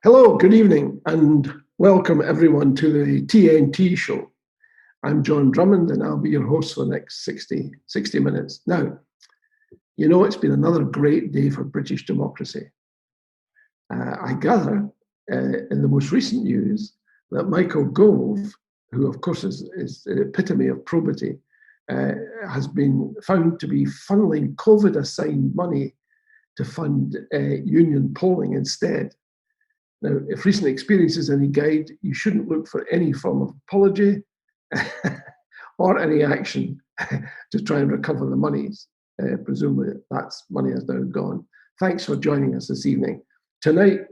Hello, good evening, and welcome everyone to the TNT Show. I'm John Drummond, and I'll be your host for the next 60 minutes. Now, you know, it's been another great day for British democracy. I gather in the most recent news that Michael Gove, who of course is the epitome of probity, has been found to be funneling COVID-assigned money to fund union polling instead. Now, if recent experience is any guide, you shouldn't look for any form of apology or any action to try and recover the monies. Presumably that money is now gone. Thanks for joining us this evening. Tonight,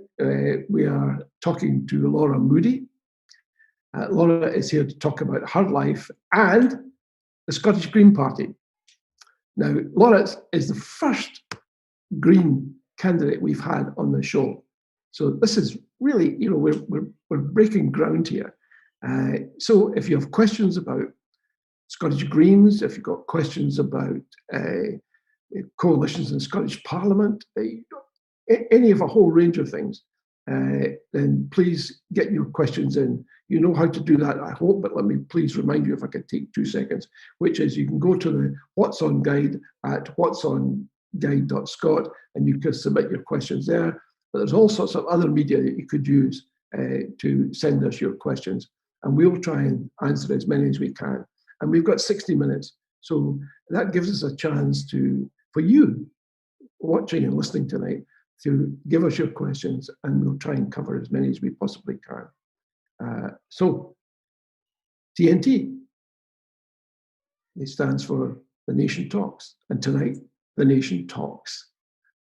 we are talking to Laura Moodie. Laura is here to talk about her life and the Scottish Green Party. Now, Laura is the first Green candidate we've had on the show. So this is really, you know, we're breaking ground here. So if you have questions about Scottish Greens, if you've got questions about coalitions in Scottish Parliament, any of a whole range of things, then please get your questions in. You know how to do that, I hope, but let me please remind you, if I could take 2 seconds, which is you can go to the What's On Guide at whatsonguide.scot and you can submit your questions there. But there's all sorts of other media that you could use to send us your questions, and we'll try and answer as many as we can. And we've got 60 minutes, so that gives us a chance for you watching and listening tonight to give us your questions, and we'll try and cover as many as we possibly can. So TNT, it stands for The Nation Talks, and tonight The Nation talks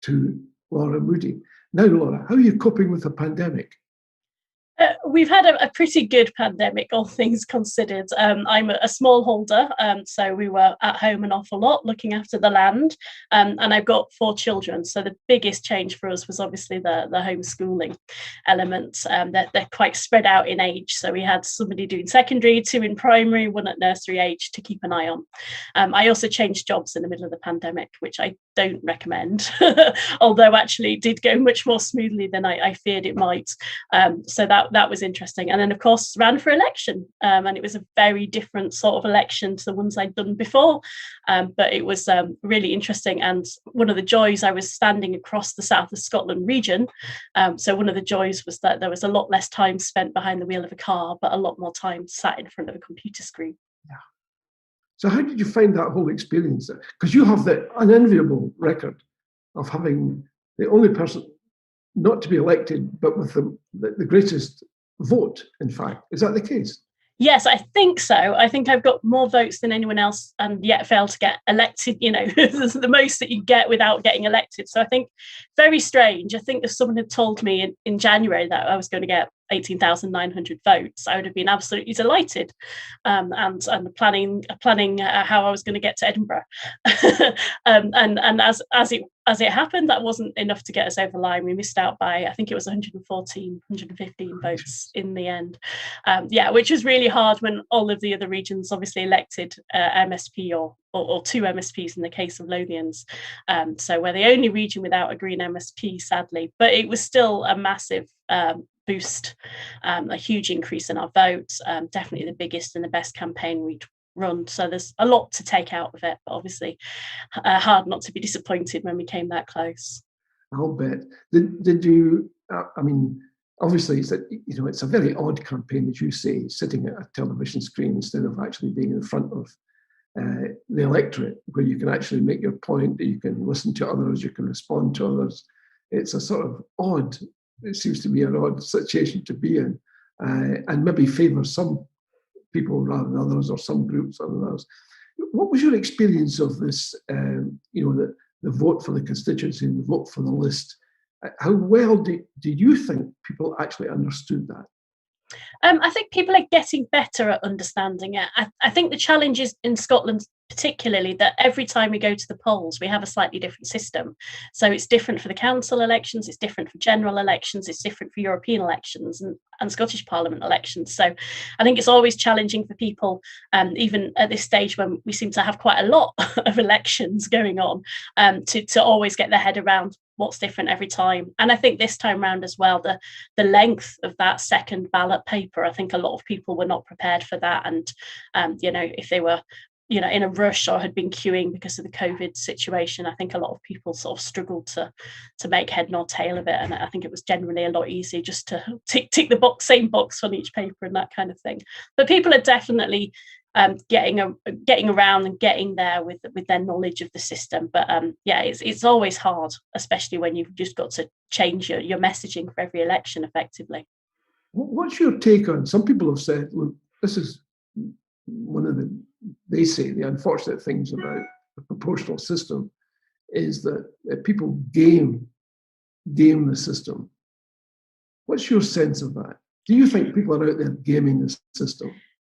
to Laura Moodie. Now, Laura, how are you coping with the pandemic? We've had a pretty good pandemic, all things considered. I'm a smallholder, so we were at home an awful lot, looking after the land, and I've got 4 children. So the biggest change for us was obviously the homeschooling element. They're quite spread out in age. So we had somebody doing secondary, 2 in primary, 1 at nursery age to keep an eye on. I also changed jobs in the middle of the pandemic, which I don't recommend, although actually it did go much more smoothly than I feared it might. So that was interesting. And then, of course, ran for election. And it was a very different sort of election to the ones I'd done before. But it was really interesting. And one of the joys, I was standing across the south of Scotland region. So one of the joys was that there was a lot less time spent behind the wheel of a car, but a lot more time sat in front of a computer screen. Yeah. So how did you find that whole experience? Because you have the unenviable record of having the only person not to be elected, but with the greatest vote, in fact. Is that the case? Yes, I think so. I think I've got more votes than anyone else and yet failed to get elected. You know, this is the most that you get without getting elected. So I think very strange. I think if someone had told me in January that I was going to get 18,900 votes, I would have been absolutely delighted, and planning how I was going to get to Edinburgh. and as it happened, that wasn't enough to get us over the line. We missed out by, I think it was 115 votes in the end. Which was really hard when all of the other regions obviously elected MSP or 2 MSPs in the case of Lothians. So we're the only region without a Green MSP, sadly, but it was still a massive boost, a huge increase in our votes, definitely the biggest and the best campaign we'd run. So there's a lot to take out of it, but obviously hard not to be disappointed when we came that close. I'll bet. Did you, I mean, obviously it's a very odd campaign, as you say, sitting at a television screen instead of actually being in front of the electorate, where you can actually make your point, you can listen to others, you can respond to others. It's a sort of odd, it seems to be an odd situation to be in, and maybe favour some people rather than others, or some groups rather than others. What was your experience of this, the vote for the constituency and the vote for the list? How well did you think people actually understood that? I think people are getting better at understanding it. I think the challenge is in Scotland particularly that every time we go to the polls, we have a slightly different system. So it's different for the council elections, it's different for general elections, it's different for European elections and Scottish Parliament elections. So I think it's always challenging for people, even at this stage when we seem to have quite a lot of elections going on, to always get their head around what's different every time. And I think this time round as well, the length of that second ballot paper, I think a lot of people were not prepared for that. And, if they were in a rush or had been queuing because of the COVID situation, I think a lot of people sort of struggled to make head nor tail of it. And I think it was generally a lot easier just to tick the same box on each paper and that kind of thing. But people are definitely getting around and getting there with their knowledge of the system. But it's always hard, especially when you've just got to change your messaging for every election effectively. What's your take on, some people have said, look, this is one of they say the unfortunate things about the proportional system is that people game the system. What's your sense of that? Do you think people are out there gaming the system?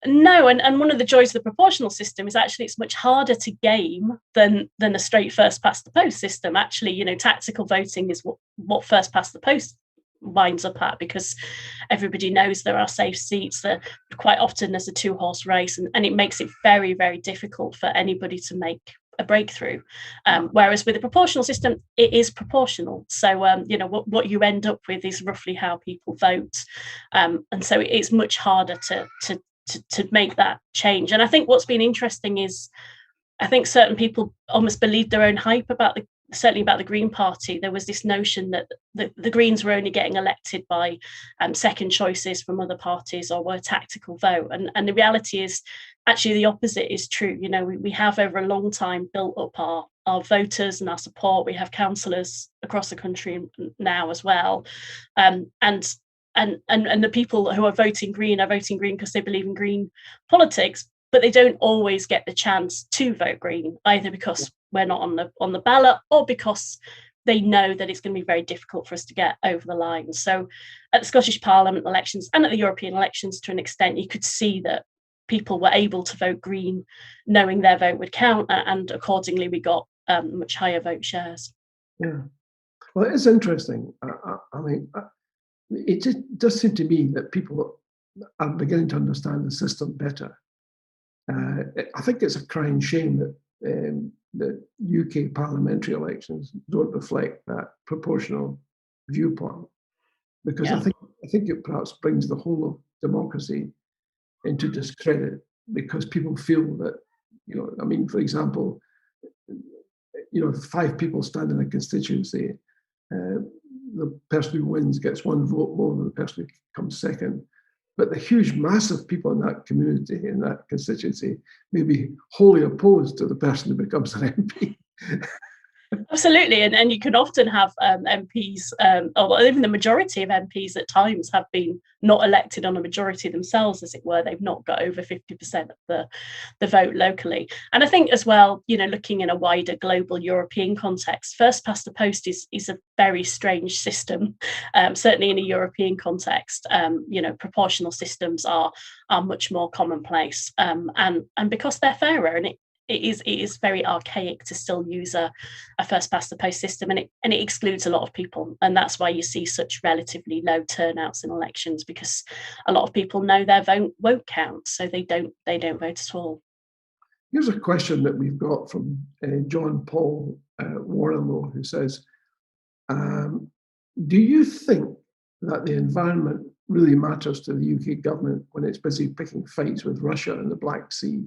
No, and one of the joys of the proportional system is actually it's much harder to game than a straight first past the post system. Actually, tactical voting is what first past the post winds up at, because everybody knows there are safe seats. There quite often there's a 2-horse race, and it makes it very, very difficult for anybody to make a breakthrough. Whereas with a proportional system, it is proportional. So what you end up with is roughly how people vote, and so it's much harder to make that change. And I think what's been interesting is I think certain people almost believed their own hype certainly about the Green Party. There was this notion that the Greens were only getting elected by second choices from other parties or were a tactical vote. And the reality is actually the opposite is true. We have over a long time built up our voters and our support. We have councillors across the country now as well. And the people who are voting Green because they believe in green politics, but they don't always get the chance to vote Green, either because we're not on the ballot or because they know that it's going to be very difficult for us to get over the line. So at the Scottish Parliament elections and at the European elections, to an extent, you could see that people were able to vote Green, knowing their vote would count, and accordingly we got much higher vote shares. Yeah, well, it is interesting. It just does seem to me that people are beginning to understand the system better. I think it's a crying shame that the UK parliamentary elections don't reflect that proportional viewpoint, because I think it perhaps brings the whole of democracy into discredit, because people feel that, for example, if 5 people stand in a constituency, the person who wins gets 1 vote more than the person who comes second. But the huge mass of people in that community, in that constituency, may be wholly opposed to the person who becomes an MP. Absolutely, and you can often have MPs, or even the majority of MPs at times have been not elected on a majority themselves, as it were. They've not got over 50% of the vote locally. And I think as well, looking in a wider global European context, first past the post is a very strange system. Certainly in a European context, proportional systems are much more commonplace, and because they're fairer, and it is very archaic to still use a first past the post system, and it excludes a lot of people, and that's why you see such relatively low turnouts in elections, because a lot of people know their vote won't count, so they don't vote at all. Here's a question that we've got from John Paul Warrenlow, who says, do you think that the environment really matters to the UK government when it's busy picking fights with Russia in the Black Sea?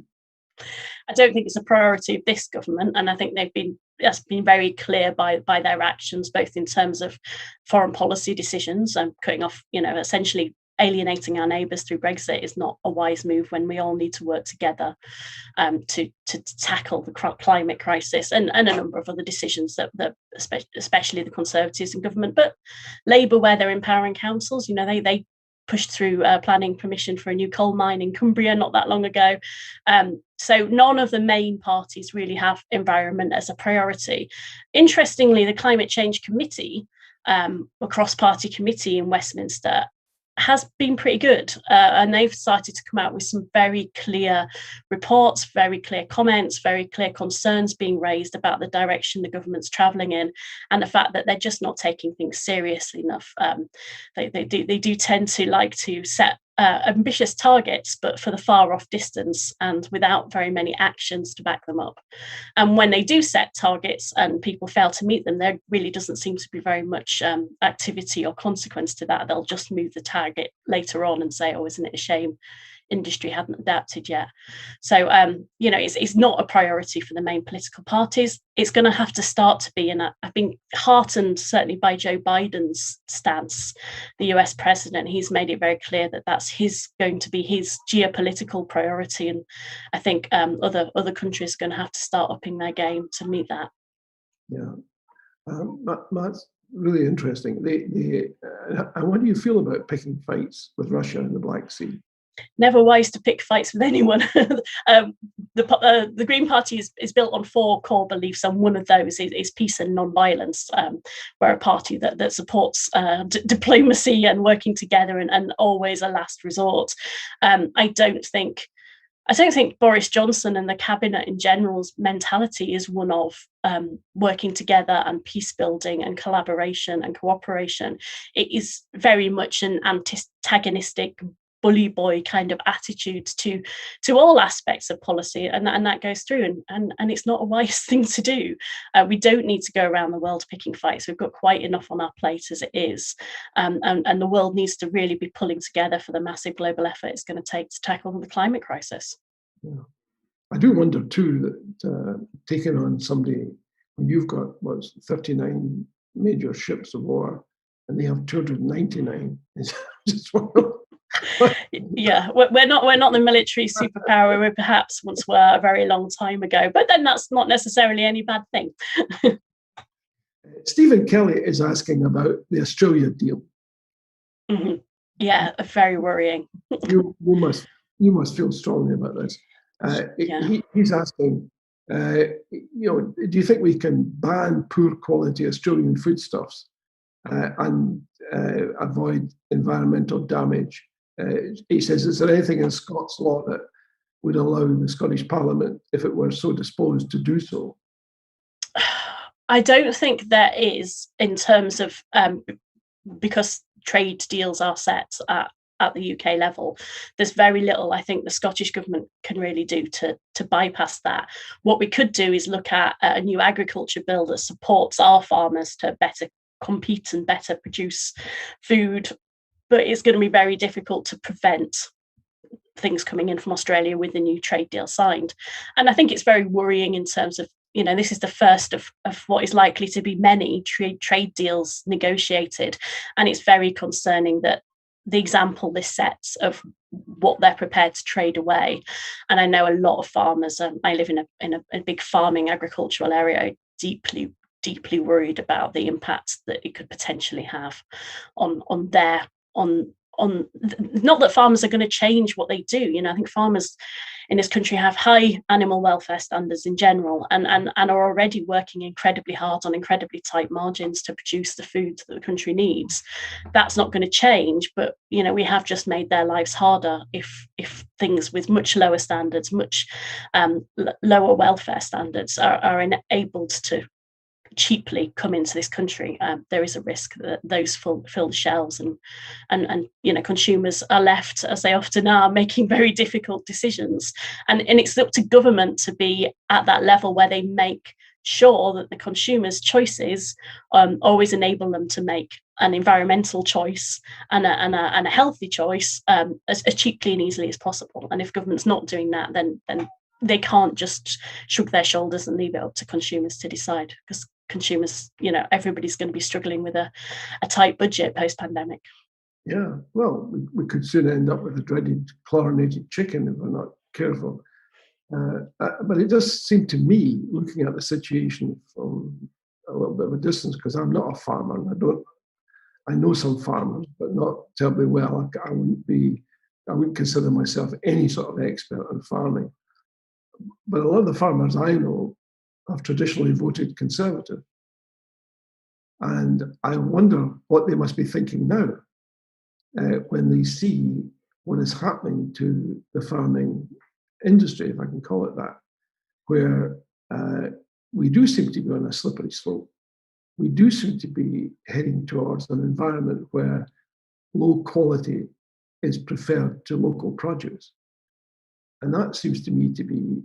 I don't think it's a priority of this government, and I think that's been very clear by their actions, both in terms of foreign policy decisions and cutting off, essentially alienating our neighbours through Brexit is not a wise move when we all need to work together to tackle the climate crisis, and a number of other decisions that especially the Conservatives in government, but Labour, where they're empowering councils, they pushed through planning permission for a new coal mine in Cumbria not that long ago. So none of the main parties really have environment as a priority. Interestingly, the Climate Change Committee, a cross-party committee in Westminster, has been pretty good, and they've started to come out with some very clear reports, very clear comments, very clear concerns being raised about the direction the government's travelling in, and the fact that they're just not taking things seriously enough. They do tend to like to set ambitious targets, but for the far off distance and without very many actions to back them up. And when they do set targets and people fail to meet them, there really doesn't seem to be very much activity or consequence to that. They'll just move the target later on and say, oh, isn't it a shame industry hadn't adapted yet? So, it's not a priority for the main political parties. It's going to have to start to be, and I've been heartened certainly by Joe Biden's stance, the US president. He's made it very clear that that's going to be his geopolitical priority, and I think other countries are going to have to start upping their game to meet that. Yeah, that's really interesting. And what do you feel about picking fights with Russia in the Black Sea? Never wise to pick fights with anyone. The Green Party is built on 4 core beliefs, and one of those is peace and non-violence. We're a party that supports diplomacy and working together, and always a last resort. I don't think Boris Johnson and the cabinet in general's mentality is one of working together and peace building and collaboration and cooperation. It is very much an antagonistic, bully boy kind of attitude to all aspects of policy, and that goes through, and it's not a wise thing to do. We don't need to go around the world picking fights. We've got quite enough on our plate as it is, and the world needs to really be pulling together for the massive global effort it's going to take to tackle the climate crisis. Yeah. I do wonder too that taking on somebody when you've got 39 major ships of war and they have 299 is just one of Yeah, we're not the military superpower we perhaps once were a very long time ago, but then that's not necessarily any bad thing. Stephen Kelly is asking about the Australia deal. Mm-hmm. Yeah, very worrying. you must feel strongly about this. He's asking, do you think we can ban poor quality Australian foodstuffs and avoid environmental damage? He says, is there anything in Scots law that would allow the Scottish Parliament, if it were so disposed, to do so? I don't think there is, in terms of because trade deals are set at the UK level. There's very little I think the Scottish government can really do to bypass that. What we could do is look at a new agriculture bill that supports our farmers to better compete and better produce food, but it's going to be very difficult to prevent things coming in from Australia with the new trade deal signed. And I think it's very worrying in terms of, this is the first of what is likely to be many trade deals negotiated. And it's very concerning that the example this sets of what they're prepared to trade away. And I know a lot of farmers, I live in a big farming agricultural area, deeply worried about the impact that it could potentially have on not that farmers are going to change what they do. I think farmers in this country have high animal welfare standards in general, and are already working incredibly hard on incredibly tight margins to produce the food that the country needs. That's not going to change, but we have just made their lives harder if things with much lower standards, much lower welfare standards are enabled to cheaply come into this country. There is a risk that those fill the shelves, and consumers are left, as they often are, making very difficult decisions. And it's up to government to be at that level where they make sure that the consumers' choices always enable them to make an environmental choice and a healthy choice as cheaply and easily as possible. And if government's not doing that, then they can't just shrug their shoulders and leave it up to consumers to decide, because consumers, everybody's going to be struggling with a tight budget post-pandemic. Yeah, well, we could soon end up with a dreaded chlorinated chicken if we're not careful. But it does seem to me, looking at the situation from a little bit of a distance, because I'm not a farmer, and I know some farmers, but not terribly well. I wouldn't consider myself any sort of expert on farming. But a lot of the farmers I know have traditionally voted Conservative. And I wonder what they must be thinking now. when they see what is happening to the farming industry, if I can call it that, where we do seem to be on a slippery slope. We do seem to be heading towards an environment where low quality is preferred to local produce. And that seems to me to be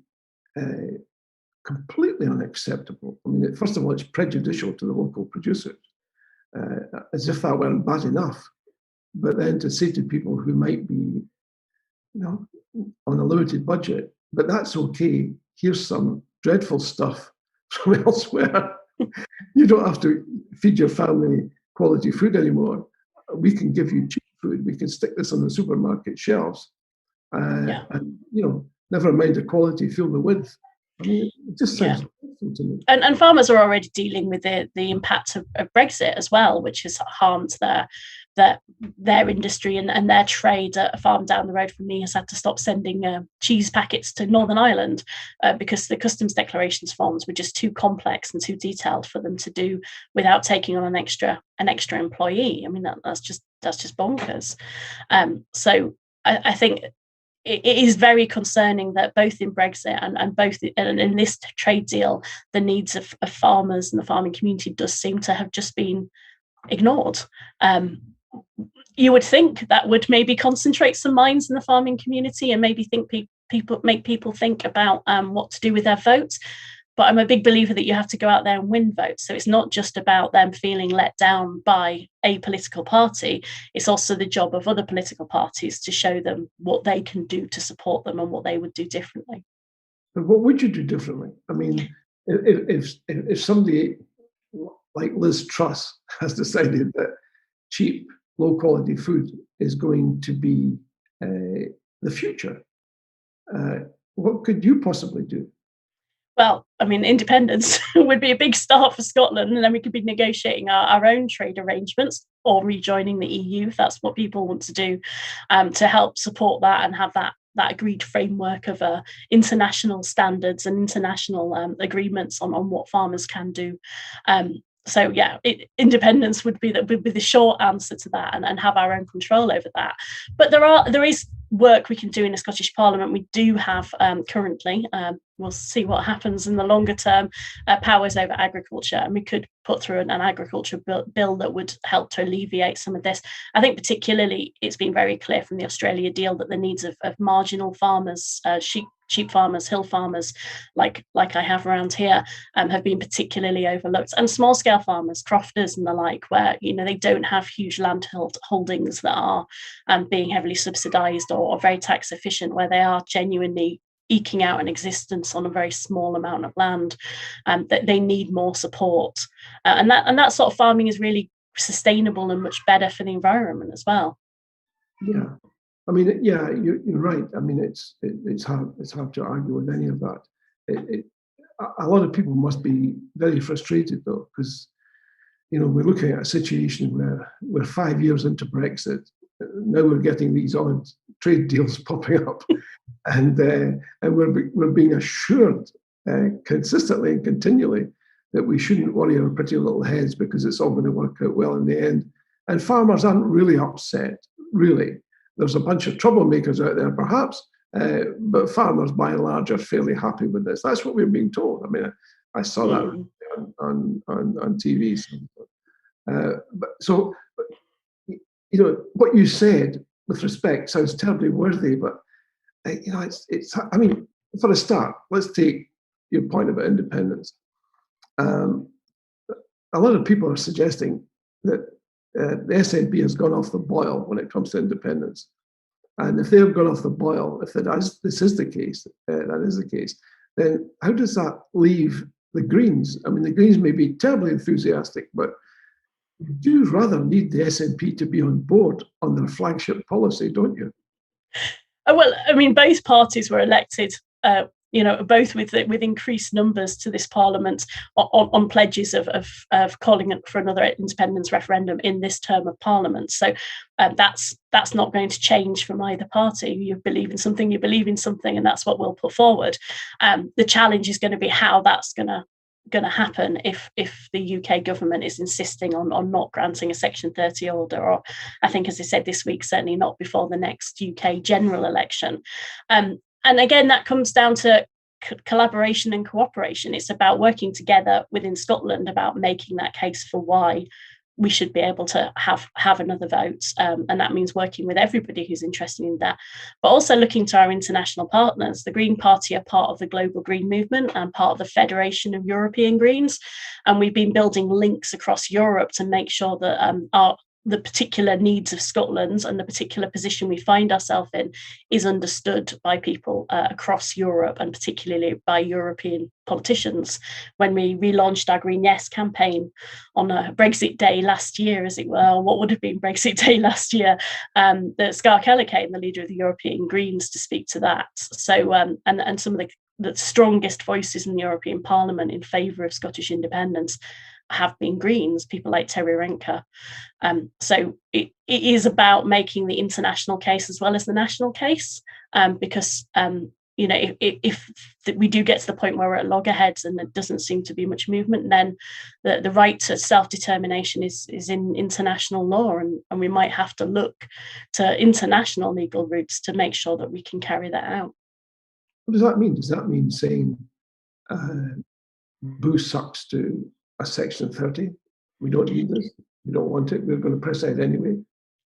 completely unacceptable. I mean, first of all, it's prejudicial to the local producers, as if that weren't bad enough. But then to say to people who might be, on a limited budget, but that's okay, here's some dreadful stuff from elsewhere. You don't have to feed your family quality food anymore. We can give you cheap food. We can stick this on the supermarket shelves. And, never mind the quality, feel the width. I mean, it just sounds awful to me. And farmers are already dealing with the impact of Brexit as well, which has harmed their industry and their trade. A farm down the road from me has had to stop sending cheese packets to Northern Ireland because the customs declarations forms were just too complex and too detailed for them to do without taking on an extra employee. I mean, that's just bonkers. So I think it is very concerning that both in Brexit and in this trade deal, the needs of farmers and the farming community does seem to have just been ignored. You would think that would maybe concentrate some minds in the farming community and maybe make people think about what to do with their vote. But I'm a big believer that you have to go out there and win votes. So it's not just about them feeling let down by a political party. It's also the job of other political parties to show them what they can do to support them and what they would do differently. But what would you do differently? I mean, if somebody like Liz Truss has decided that cheap, low-quality food is going to be the future, what could you possibly do? Well, I mean, independence would be a big start for Scotland, and then we could be negotiating our own trade arrangements or rejoining the EU if that's what people want to do, to help support that and have that agreed framework of international standards and international agreements on what farmers can do. So yeah, independence would be the short answer to that, and have our own control over that. But there is work we can do in the Scottish Parliament. We do have currently, we'll see what happens in the longer term, powers over agriculture, and we could put through an agriculture bill that would help to alleviate some of this. I think particularly it's been very clear from the Australia deal that the needs of marginal farmers, sheep farmers, hill farmers, like I have around here, have been particularly overlooked, and small scale farmers, crofters and the like, where they don't have huge land holdings that are being heavily subsidised or very tax efficient, where they are genuinely eking out an existence on a very small amount of land, that they need more support, and that sort of farming is really sustainable and much better for the environment as well. Yeah. I mean, yeah, you're right. I mean, it's hard to argue with any of that. A lot of people must be very frustrated though, because we're looking at a situation where we're 5 years into Brexit. Now we're getting these odd trade deals popping up, and we're being assured consistently and continually that we shouldn't worry our pretty little heads because it's all going to work out well in the end. And farmers aren't really upset, really. There's a bunch of troublemakers out there, perhaps, but farmers, by and large, are fairly happy with this. That's what we're being told. I mean, I saw that on TV. So, what you said with respect sounds terribly worthy, but it's. I mean, for a start, let's take your point about independence. A lot of people are suggesting that the SNP has gone off the boil when it comes to independence. And if they've gone off the boil, if this is the case, then how does that leave the Greens? I mean, the Greens may be terribly enthusiastic, but you do rather need the SNP to be on board on their flagship policy, don't you? Well, I mean, both parties were elected both with increased numbers to this Parliament on pledges of calling for another independence referendum in this term of Parliament. So that's not going to change from either party. You believe in something, and that's what we'll put forward. The challenge is going to be how that's going to going to happen if the UK government is insisting on not granting a Section 30 order, or I think, as I said this week, certainly not before the next UK general election. And again, that comes down to collaboration and cooperation. It's about working together within Scotland about making that case for why we should be able to have another vote, and that means working with everybody who's interested in that, but also looking to our international partners. The Green Party are part of the global green movement and part of the Federation of European Greens, and we've been building links across Europe to make sure that the particular needs of Scotland and the particular position we find ourselves in is understood by people across Europe, and particularly by European politicians. When we relaunched our Green Yes campaign on a Brexit Day last year, as it were, or what would have been Brexit Day last year, that Scar Keller came, the leader of the European Greens, to speak to that. So, and some of the strongest voices in the European Parliament in favour of Scottish independence have been Greens, people like Terry Renker. So it is about making the international case as well as the national case, because if we do get to the point where we're at loggerheads and there doesn't seem to be much movement, then the right to self-determination is in international law, and we might have to look to international legal routes to make sure that we can carry that out. What does that mean? Does that mean saying boo sucks to a Section 30? We don't need this. We don't want it. We're going to press ahead anyway.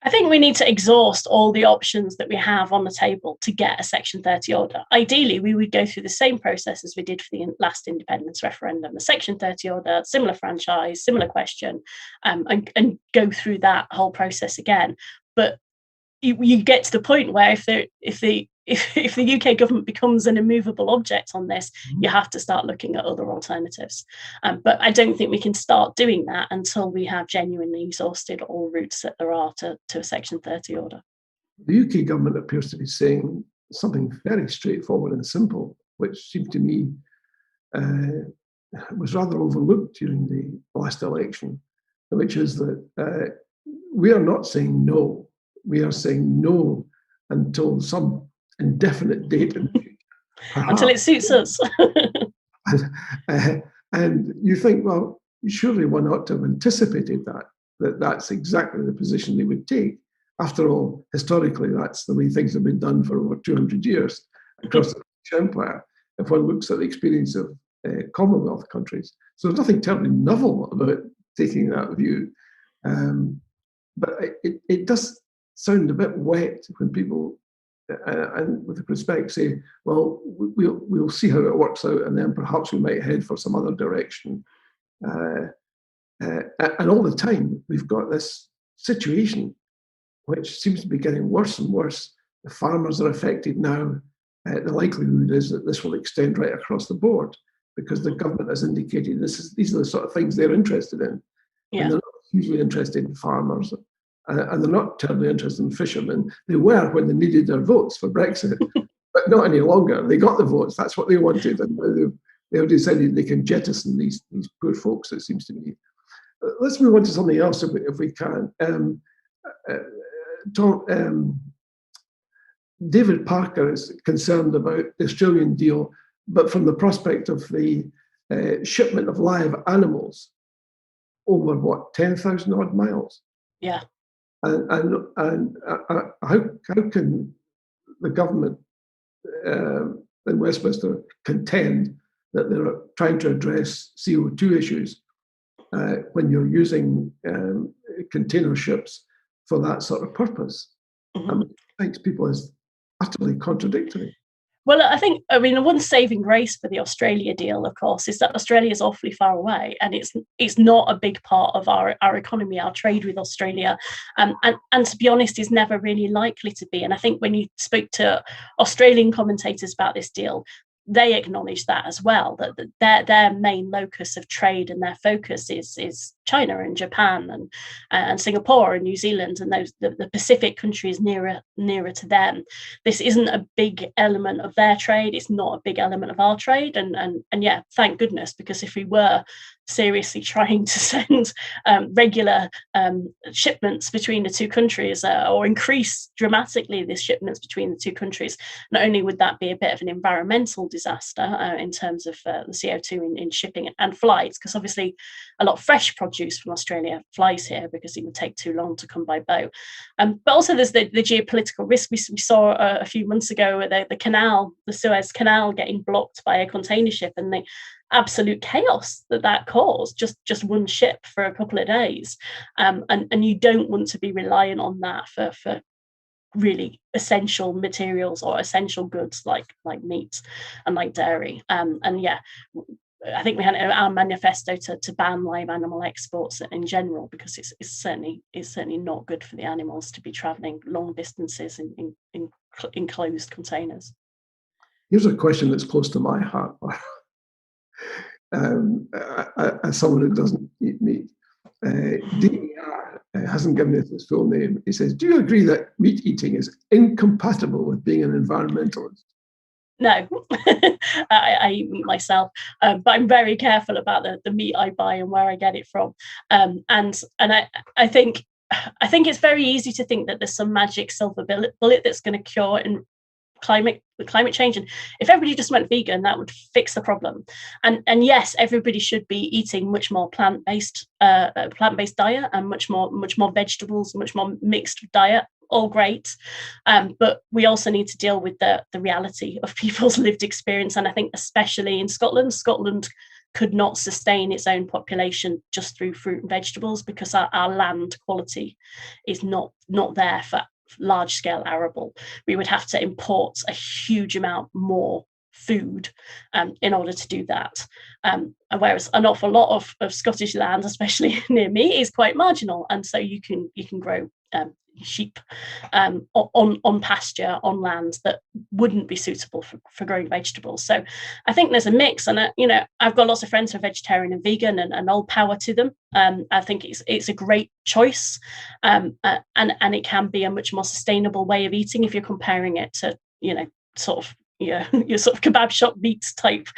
I think we need to exhaust all the options that we have on the table to get a Section 30 order. Ideally, we would go through the same process as we did for the last independence referendum, a Section 30 order, similar franchise, similar question, and go through that whole process again. But you get to the point where if the UK government becomes an immovable object on this, you have to start looking at other alternatives. But I don't think we can start doing that until we have genuinely exhausted all routes that there are to a Section 30 order. The UK government appears to be saying something very straightforward and simple, which seemed to me was rather overlooked during the last election, which is that we are not saying no. We are saying no until some indefinite date in the future. Until it suits us. And you think, well, surely one ought to have anticipated that's exactly the position they would take. After all, historically, that's the way things have been done for over 200 years across the British Empire, if one looks at the experience of Commonwealth countries. So there's nothing terribly novel about taking that view. But it does sound a bit wet when people, and with respect, say, well, we'll see how it works out, and then perhaps we might head for some other direction. And all the time, we've got this situation which seems to be getting worse and worse. The farmers are affected now. The likelihood is that this will extend right across the board, because the government has indicated these are the sort of things they're interested in. Yeah. And they're not hugely interested in farmers. And they're not terribly interested in fishermen. They were when they needed their votes for Brexit, but not any longer. They got the votes. That's what they wanted. And they've decided they can jettison these poor folks, it seems to me. Let's move on to something else if we can. David Parker is concerned about the Australian deal, but from the prospect of the shipment of live animals over, 10,000 odd miles? Yeah. And how can the government in Westminster contend that they're trying to address CO2 issues when you're using container ships for that sort of purpose? Mm-hmm. I mean, it strikes people as utterly contradictory. Well, I mean, the one saving grace for the Australia deal, of course, is that Australia is awfully far away, and it's not a big part of our economy, our trade with Australia, and to be honest, is never really likely to be. And I think when you spoke to Australian commentators about this deal, they acknowledge that as well, that their main locus of trade and their focus is China and Japan and Singapore and New Zealand and the Pacific countries nearer to them. This isn't a big element of their trade. It's not a big element of our trade. And yeah, thank goodness, because if we were seriously trying to send regular shipments between the two countries, or increase dramatically the shipments between the two countries, not only would that be a bit of an environmental disaster in terms of the CO2 in shipping and flights, because obviously a lot of fresh produce from Australia flies here because it would take too long to come by boat. But also there's the geopolitical risk. We saw a few months ago the Suez Canal getting blocked by a container ship, and the absolute chaos that caused, just one ship for a couple of days. And you don't want to be reliant on that for really essential materials or essential goods like meat and like dairy. And yeah, I think we had our manifesto to ban live animal exports in general, because it's certainly not good for the animals to be travelling long distances in enclosed containers. Here's a question that's close to my heart. As someone who doesn't eat meat, DER hasn't given us his full name. He says, do you agree that meat eating is incompatible with being an environmentalist? No, I eat meat myself, but I'm very careful about the meat I buy and where I get it from. And I think it's very easy to think that there's some magic silver bullet that's going to cure in climate change, and if everybody just went vegan, that would fix the problem. And yes, everybody should be eating much more plant-based diet, and much more vegetables, much more mixed diet. All great, but we also need to deal with the reality of people's lived experience. And I think especially in Scotland could not sustain its own population just through fruit and vegetables, because our land quality is not there for large-scale arable. We would have to import a huge amount more food in order to do that. Whereas an awful lot of Scottish land, especially near me, is quite marginal, and so you can grow sheep on pasture, on land that wouldn't be suitable for growing vegetables. So I think there's a mix, and I've got lots of friends who are vegetarian and vegan, and all power to them. I think it's a great choice, and it can be a much more sustainable way of eating if you're comparing it to sort of your sort of kebab shop meat type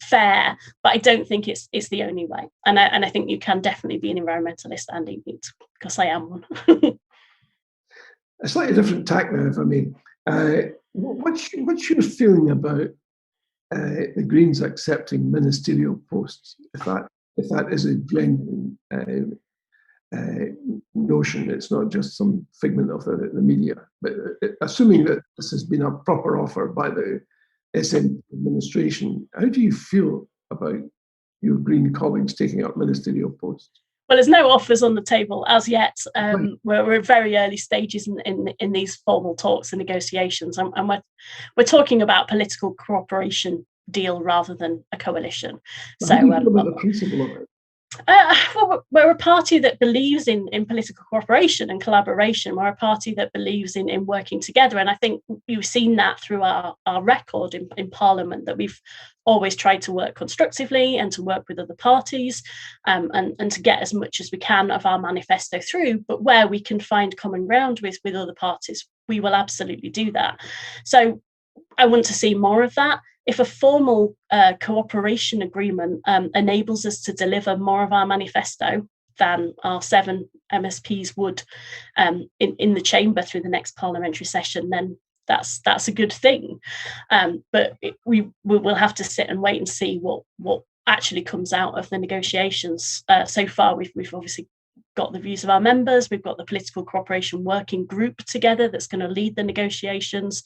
fare. But I don't think it's the only way, and I think you can definitely be an environmentalist and eat meat, because I am one. A slightly different tack now, if I may. What's your feeling about the Greens accepting ministerial posts? If that is a genuine notion, it's not just some figment of the media. But assuming that this has been a proper offer by the SNP administration, how do you feel about your Green colleagues taking up ministerial posts? Well, there's no offers on the table as yet. We're at very early stages in these formal talks and negotiations, and we're talking about political cooperation deal rather than a coalition. How do you feel about the principle of it? Well, we're a party that believes in political cooperation and collaboration. We're a party that believes in working together. And I think you've seen that through our record in Parliament, that we've always tried to work constructively and to work with other parties, and to get as much as we can of our manifesto through. But where we can find common ground with other parties, we will absolutely do that. So I want to see more of that. If a formal cooperation agreement enables us to deliver more of our manifesto than our 7 MSPs would in the chamber through the next parliamentary session, then that's a good thing. But we will have to sit and wait and see what actually comes out of the negotiations. So far, we've obviously got the views of our members. We've got the political cooperation working group together that's going to lead the negotiations,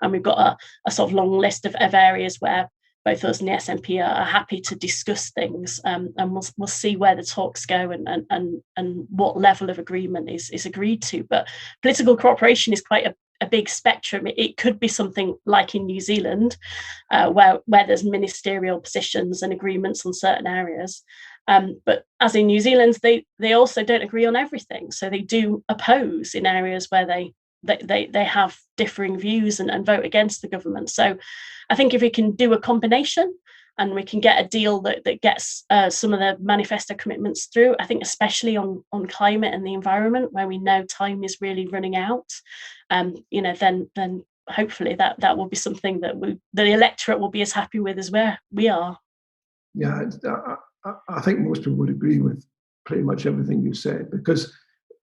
and we've got a sort of long list of areas where both us and the SNP are happy to discuss things, and we'll see where the talks go and what level of agreement is agreed to. But political cooperation is quite a big spectrum. It could be something like in New Zealand, where there's ministerial positions and agreements on certain areas. But as in New Zealand, they also don't agree on everything. So they do oppose in areas where they have differing views and vote against the government. So I think if we can do a combination and we can get a deal that gets some of the manifesto commitments through, I think especially on climate and the environment, where we know time is really running out, then hopefully that will be something that the electorate will be as happy with as where we are. Yeah, I think most people would agree with pretty much everything you said, because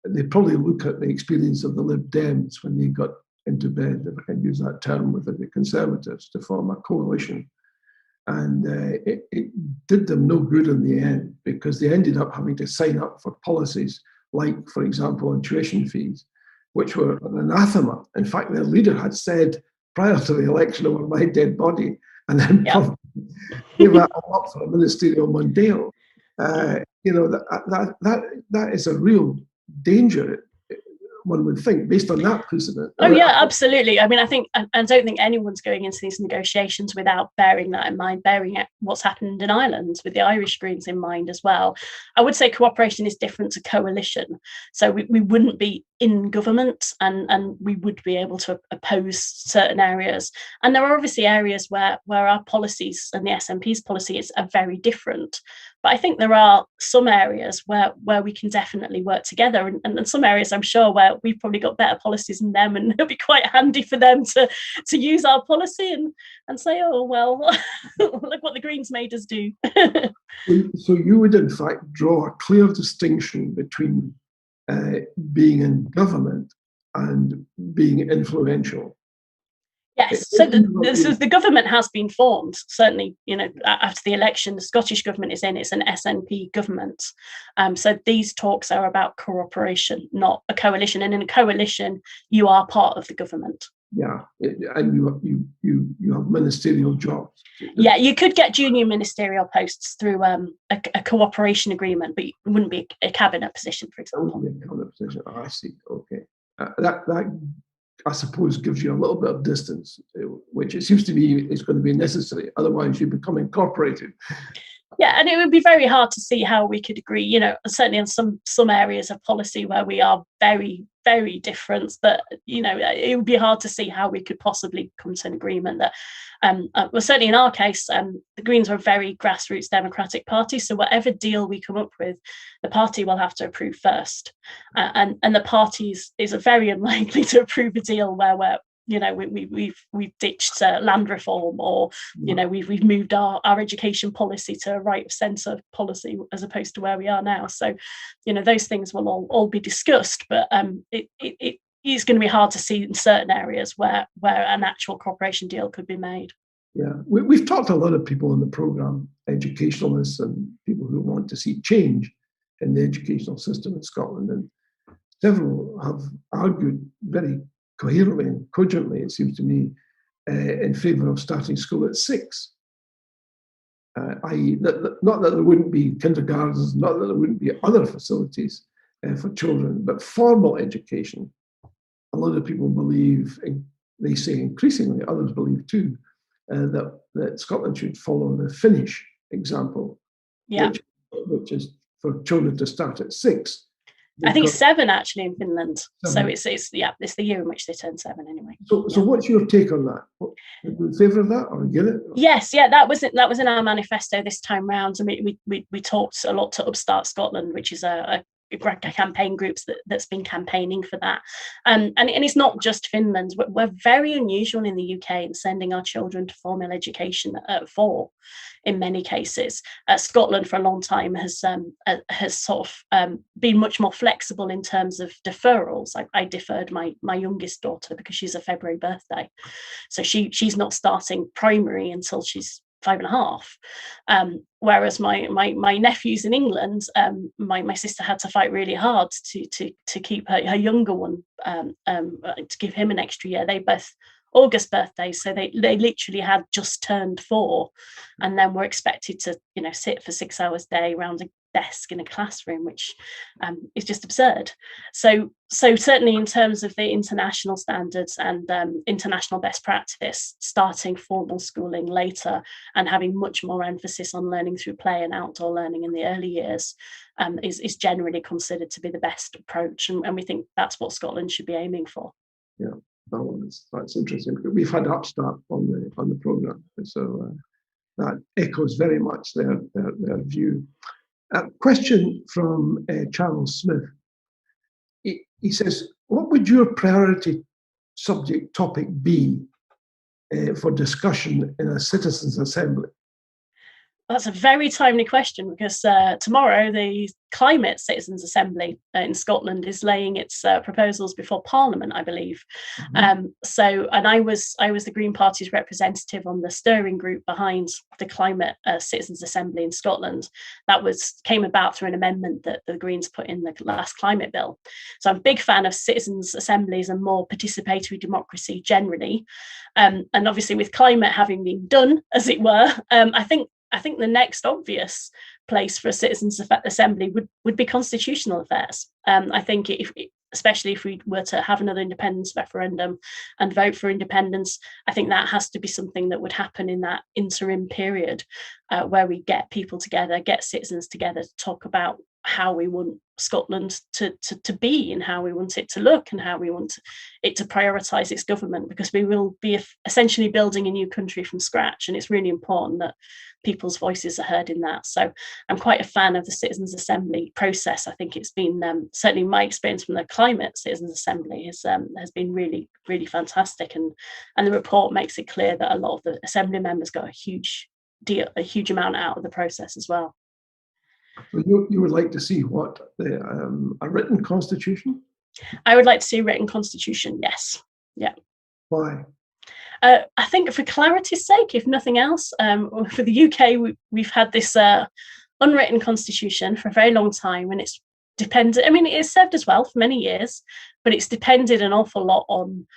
they probably look at the experience of the Lib Dems when they got into bed, if I can use that term, with the Conservatives to form a coalition. And it did them no good in the end, because they ended up having to sign up for policies like, for example, on tuition fees, which were an anathema. In fact, their leader had said prior to the election over my dead body, and then gave that up for a ministerial mondale. That is a real danger, one would think, based on that precedent. Oh yeah, absolutely. I mean, I don't think anyone's going into these negotiations without bearing that in mind, bearing what's happened in Ireland with the Irish Greens in mind as well. I would say cooperation is different to coalition. So we wouldn't be in government, and we would be able to oppose certain areas. And there are obviously areas where our policies and the SNP's policies are very different. But I think there are some areas where we can definitely work together, and some areas I'm sure where we've probably got better policies than them, and it'll be quite handy for them to use our policy and say, oh, well, look what the Greens made us do. So you would, in fact, draw a clear distinction between being in government and being influential. Yes, so the government has been formed. Certainly, after the election, the Scottish government is in. It's an SNP government. So these talks are about cooperation, not a coalition. And in a coalition, you are part of the government. Yeah, and you have ministerial jobs. Yeah, you could get junior ministerial posts through a cooperation agreement, but it wouldn't be a cabinet position, for example. It wouldn't be a cabinet position. Oh, I see. Okay, that I suppose gives you a little bit of distance, which it seems to me is going to be necessary. Otherwise, you become incorporated. Yeah, and it would be very hard to see how we could agree, certainly on some areas of policy where we are very, very different, but, it would be hard to see how we could possibly come to an agreement that, well, certainly in our case, the Greens are a very grassroots democratic party. So whatever deal we come up with, the party will have to approve first. And the party is very unlikely to approve a deal where we've ditched land reform, or we've moved our education policy to a right of centre policy as opposed to where we are now. So those things will all be discussed, but it is going to be hard to see in certain areas where an actual cooperation deal could be made. Yeah, we've talked to a lot of people in the programme, educationalists and people who want to see change in the educational system in Scotland, and several have argued very coherently and cogently, it seems to me, in favour of starting school at 6. I.e., not that there wouldn't be kindergartens, not that there wouldn't be other facilities for children, but formal education. A lot of people believe, they say increasingly, others believe too, that Scotland should follow the Finnish example, which is for children to start at 6. I think 7 actually in Finland. 7. So it's the year in which they turn 7 anyway. So what's your take on that? Are you in favour of that, or get it? Yes, that was in our manifesto this time round. I mean, we talked a lot to Upstart Scotland, which is a campaign groups that's been campaigning for that, and it's not just Finland. We're very unusual in the UK in sending our children to formal education at 4 in many cases. Scotland for a long time has sort of been much more flexible in terms of deferrals. I deferred my youngest daughter because she's a February birthday, so she's not starting primary until she's 5.5. Whereas my nephews in England, my sister had to fight really hard to keep her younger one, to give him an extra year. They both August birthdays, so they literally had just turned 4, and then were expected to sit for 6 hours a day around a desk in a classroom, which is just absurd. So certainly in terms of the international standards and international best practice, starting formal schooling later and having much more emphasis on learning through play and outdoor learning in the early years is generally considered to be the best approach, and we think that's what Scotland should be aiming for. Yeah, that's interesting. We've had Upstart on the programme, so that echoes very much their view. A question from Charles Smith. He says, what would your priority subject topic be for discussion in a citizens' assembly? That's a very timely question, because tomorrow the Climate Citizens Assembly in Scotland is laying its proposals before Parliament, I believe. And I was the Green Party's representative on the steering group behind the Climate Citizens Assembly in Scotland. That came about through an amendment that the Greens put in the last climate bill. So I'm a big fan of citizens' assemblies and more participatory democracy generally. And obviously, with climate having been done, as it were, I think the next obvious place for a citizens' assembly would be constitutional affairs. I think especially if we were to have another independence referendum and vote for independence, I think that has to be something that would happen in that interim period, where we get people together, get citizens together to talk about how we want Scotland to be, and how we want it to look, and how we want it to prioritise its government, because we will be essentially building a new country from scratch, and it's really important that people's voices are heard in that. So I'm quite a fan of the Citizens' Assembly process. I think it's been, certainly my experience from the Climate Citizens' Assembly has been really, really fantastic, and the report makes it clear that a lot of the Assembly members got a huge amount out of the process as well. So you would like to see what, a written constitution? I would like to see a written constitution, yes. Yeah. Why? I think for clarity's sake, if nothing else, for the UK, we've had this unwritten constitution for a very long time, and it's depended, I mean, it has served us well for many years, but it's depended an awful lot on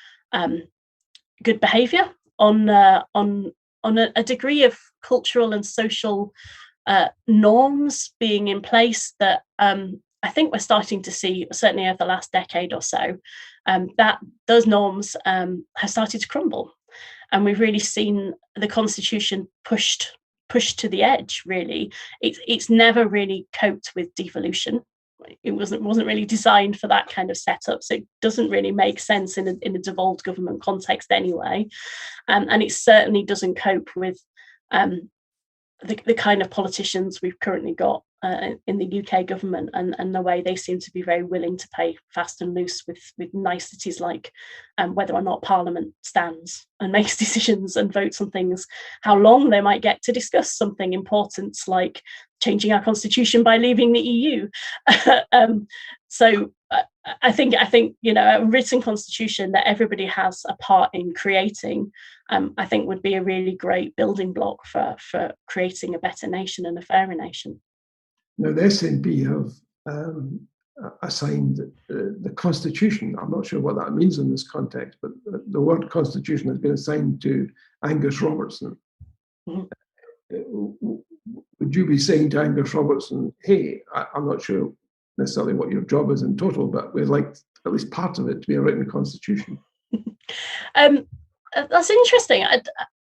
good behaviour, on a degree of cultural and social norms being in place that I think we're starting to see, certainly over the last decade or so, that those norms have started to crumble. And we've really seen the Constitution pushed to the edge, really. It's never really coped with devolution. It wasn't really designed for that kind of setup, so it doesn't really make sense in a devolved government context anyway. And it certainly doesn't cope with the kind of politicians we've currently got in the UK government, and the way they seem to be very willing to play fast and loose with niceties like whether or not Parliament stands and makes decisions and votes on things, how long they might get to discuss something important like changing our constitution by leaving the EU. So I think a written constitution that everybody has a part in creating, I think would be a really great building block for creating a better nation and a fairer nation. Now, the SNP have assigned the Constitution. I'm not sure what that means in this context, but the word Constitution has been assigned to Angus Robertson. Mm-hmm. Would you be saying to Angus Robertson, hey, I'm not sure necessarily what your job is in total, but we'd like at least part of it to be a written constitution? That's interesting.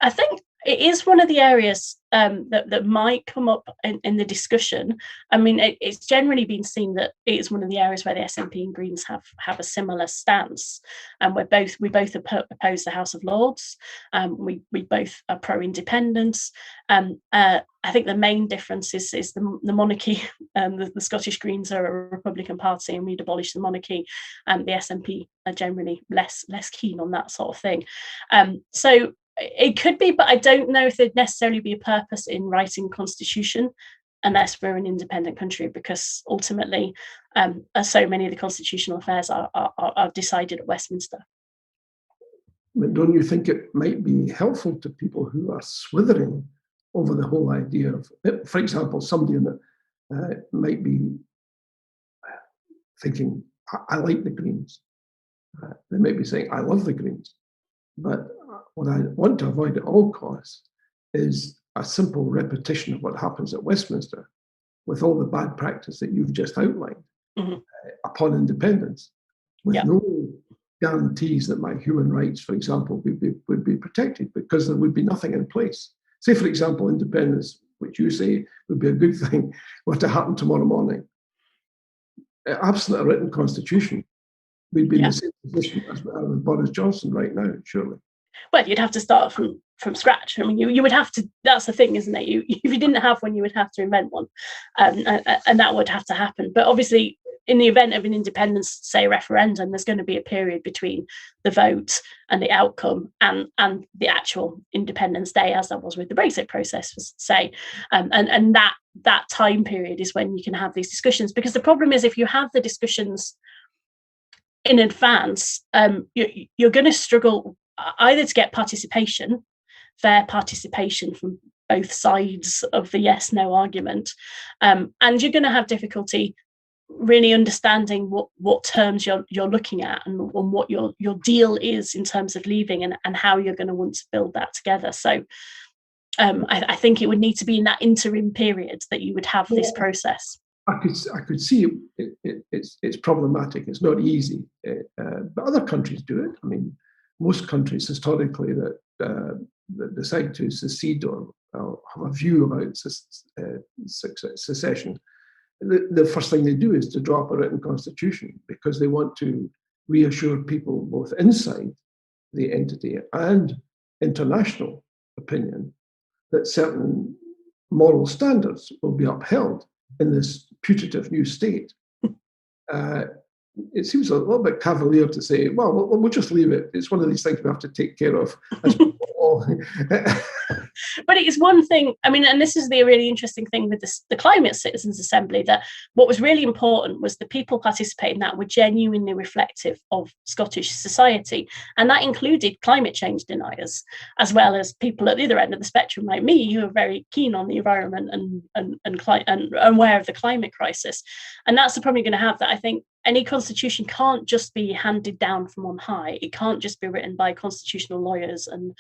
I think it is one of the areas that might come up in the discussion. I mean, it's generally been seen that it is one of the areas where the SNP and Greens have a similar stance, and we both oppose the House of Lords. We both are pro-independence. I think the main difference is the monarchy. The Scottish Greens are a Republican Party, and we'd abolish the monarchy. The SNP are generally less keen on that sort of thing. So it could be, but I don't know if there'd necessarily be a purpose in writing a constitution unless we're an independent country, because ultimately so many of the constitutional affairs are decided at Westminster. But don't you think it might be helpful to people who are swithering over the whole idea of, for example, somebody that might be thinking, I like the Greens. They might be saying, I love the Greens. But what I want to avoid at all costs is a simple repetition of what happens at Westminster with all the bad practice that you've just outlined. Mm-hmm. Upon independence, with no guarantees that my human rights, for example, would be protected, because there would be nothing in place. Say, for example, independence, which you say would be a good thing, were to happen tomorrow morning. Absent a written constitution, we'd be in the same position as we are with Boris Johnson right now, surely. Well, you'd have to start from scratch. I mean, you would have to, that's the thing, isn't it? If you didn't have one, you would have to invent one. And that would have to happen. But obviously, in the event of an independence, say, referendum, there's going to be a period between the vote and the outcome and the actual Independence Day, as there was with the Brexit process, say. And that time period is when you can have these discussions. Because the problem is, if you have the discussions in advance, you're going to struggle either to get participation, fair participation from both sides of the yes-no argument, and you're going to have difficulty really understanding what terms you're looking at and what your deal is in terms of leaving and how you're going to want to build that together. So I think it would need to be in that interim period that you would have this process. I could see it's problematic. It's not easy, but other countries do it. I mean, most countries historically that decide to secede or have a view about secession, the first thing they do is to draw up a written constitution, because they want to reassure people both inside the entity and international opinion that certain moral standards will be upheld in this putative new state. It seems a little bit cavalier to say, well, we'll just leave it. It's one of these things we have to take care of. But it is one thing, I mean, and this is the really interesting thing with the Climate Citizens Assembly, that what was really important was the people participating in that were genuinely reflective of Scottish society. And that included climate change deniers, as well as people at the other end of the spectrum like me, who are very keen on the environment and aware of the climate crisis. And that's the problem you're going to have, that I think any constitution can't just be handed down from on high. It can't just be written by constitutional lawyers and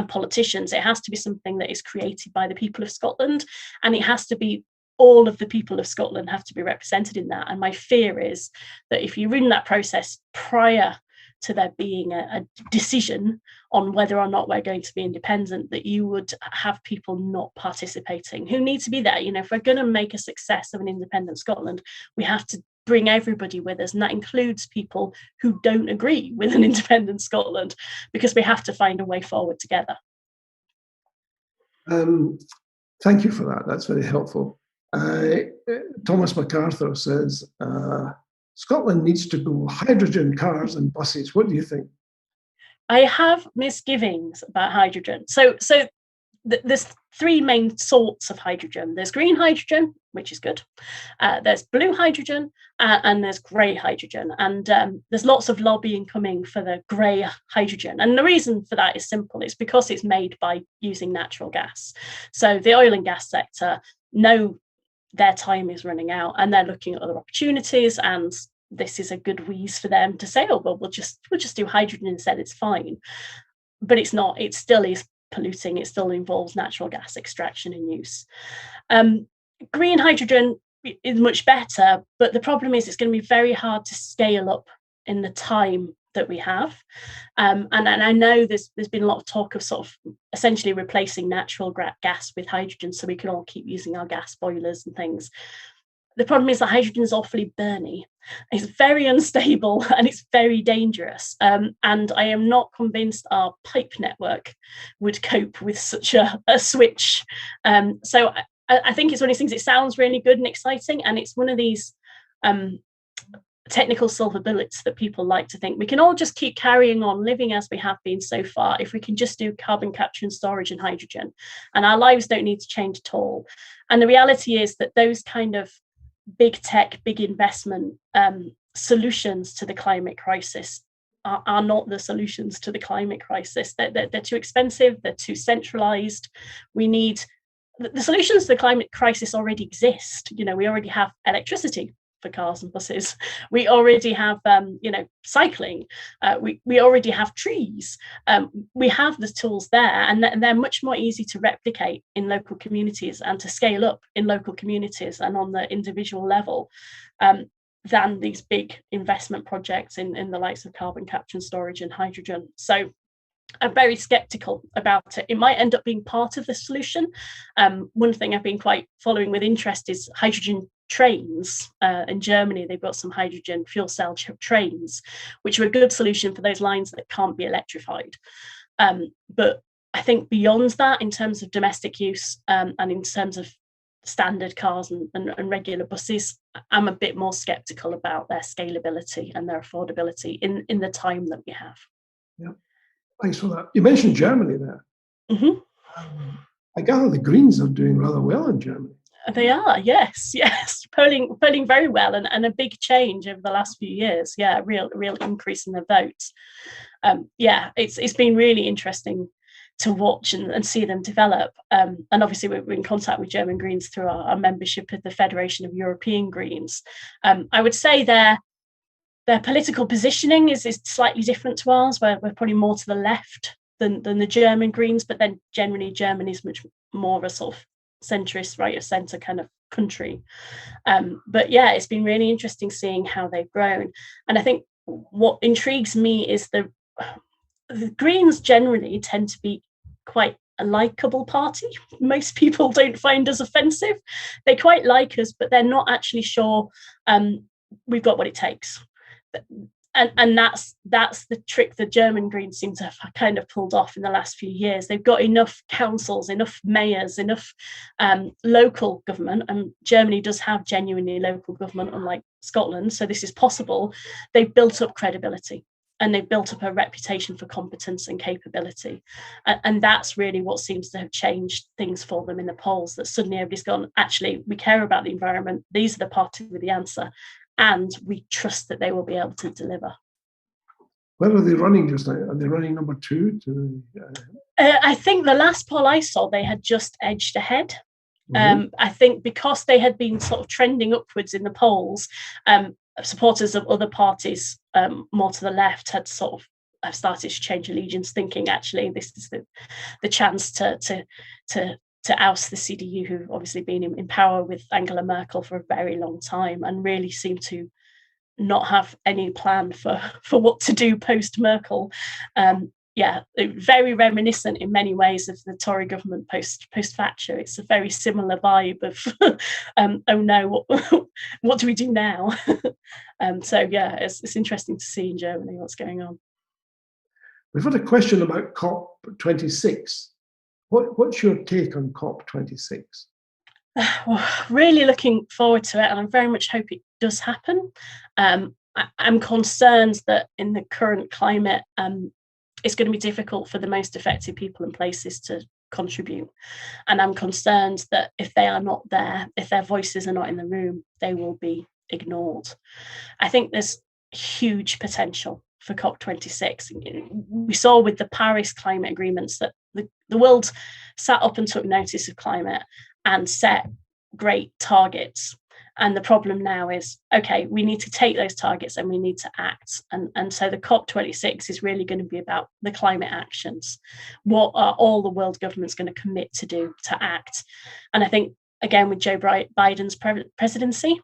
politicians. It has to be something that is created by the people of Scotland, and it has to be all of the people of Scotland have to be represented in that. And my fear is that if you run that process prior to there being a decision on whether or not we're going to be independent, that you would have people not participating who need to be there. You know, if we're going to make a success of an independent Scotland, we have to bring everybody with us, and that includes people who don't agree with an independent Scotland, because we have to find a way forward together. Thank you for that. That's very helpful. Thomas MacArthur says, Scotland needs to go hydrogen cars and buses. What do you think? I have misgivings about hydrogen. So there's three main sorts of hydrogen. There's green hydrogen, which is good. There's blue hydrogen, and there's grey hydrogen. And there's lots of lobbying coming for the grey hydrogen. And the reason for that is simple. It's because it's made by using natural gas. So the oil and gas sector know their time is running out, and they're looking at other opportunities. And this is a good wheeze for them to say, oh, well, we'll just do hydrogen instead. It's fine. But it's not. It still is polluting. It still involves natural gas extraction and use. Green hydrogen is much better, but the problem is it's going to be very hard to scale up in the time that we have. And I know there's been a lot of talk of sort of essentially replacing natural gas with hydrogen so we can all keep using our gas boilers and things. The problem is that hydrogen is awfully burny. It's very unstable and it's very dangerous. And I am not convinced our pipe network would cope with such a switch. So I think it's one of these things, it sounds really good and exciting. And it's one of these technical silver bullets that people like to think we can all just keep carrying on living as we have been so far if we can just do carbon capture and storage and hydrogen. And our lives don't need to change at all. And the reality is that those kind of big tech, big investment solutions to the climate crisis are not the solutions to the climate crisis. They're too expensive, they're too centralized. We need, the solutions to the climate crisis already exist. You know, we already have electricity for cars and buses. We already have, cycling. We already have trees. We have the tools there, and they're much more easy to replicate in local communities and to scale up in local communities and on the individual level than these big investment projects in the likes of carbon capture and storage and hydrogen. So I'm very skeptical about it. It might end up being part of the solution. One thing I've been quite following with interest is hydrogen trains. In Germany, they've got some hydrogen fuel cell trains, which are a good solution for those lines that can't be electrified. But I think beyond that, in terms of domestic use and in terms of standard cars and regular buses, I'm a bit more sceptical about their scalability and their affordability in the time that we have. Yeah, thanks for that. You mentioned Germany there. Mm-hmm. I gather the Greens are doing rather well in Germany. They are, yes, polling very well, and a big change over the last few years. Yeah, real increase in the votes. It's been really interesting to watch and see them develop. And obviously we're in contact with German Greens through our membership of the Federation of European Greens. I would say their political positioning is slightly different to ours, where we're probably more to the left than the German Greens, but then generally Germany is much more of a sort of centrist, right of centre kind of country. But yeah, it's been really interesting seeing how they've grown. And I think what intrigues me is the Greens generally tend to be quite a likable party. Most people don't find us offensive. They quite like us, but they're not actually sure we've got what it takes. And that's the trick the German Greens seem to have kind of pulled off in the last few years. They've got enough councils, enough mayors, enough local government, and Germany does have genuinely local government, unlike Scotland, so this is possible. They've built up credibility, and they've built up a reputation for competence and capability. And that's really what seems to have changed things for them in the polls, that suddenly everybody's gone, actually, we care about the environment. These are the parties with the answer. And we trust that they will be able to deliver. Where are they running just now? Are they running number 2? I think the last poll I saw, they had just edged ahead. I think because they had been sort of trending upwards in the polls, supporters of other parties more to the left had sort of have started to change allegiance, thinking actually this is the chance to oust the CDU, who've obviously been in power with Angela Merkel for a very long time and really seem to not have any plan for what to do post Merkel. Very reminiscent in many ways of the Tory government post Thatcher. It's a very similar vibe of oh no, what do we do now? It's interesting to see in Germany what's going on. We've had a question about COP26. What's your take on COP26? Really looking forward to it, and I very much hope it does happen. I'm concerned that in the current climate, it's going to be difficult for the most affected people and places to contribute. And I'm concerned that if they are not there, if their voices are not in the room, they will be ignored. I think there's huge potential for COP26. We saw with the Paris climate agreements that the world sat up and took notice of climate and set great targets. And the problem now is, okay, we need to take those targets and we need to act. And so the COP26 is really going to be about the climate actions. What are all the world governments going to commit to do to act? And I think, again, with Joe Biden's presidency,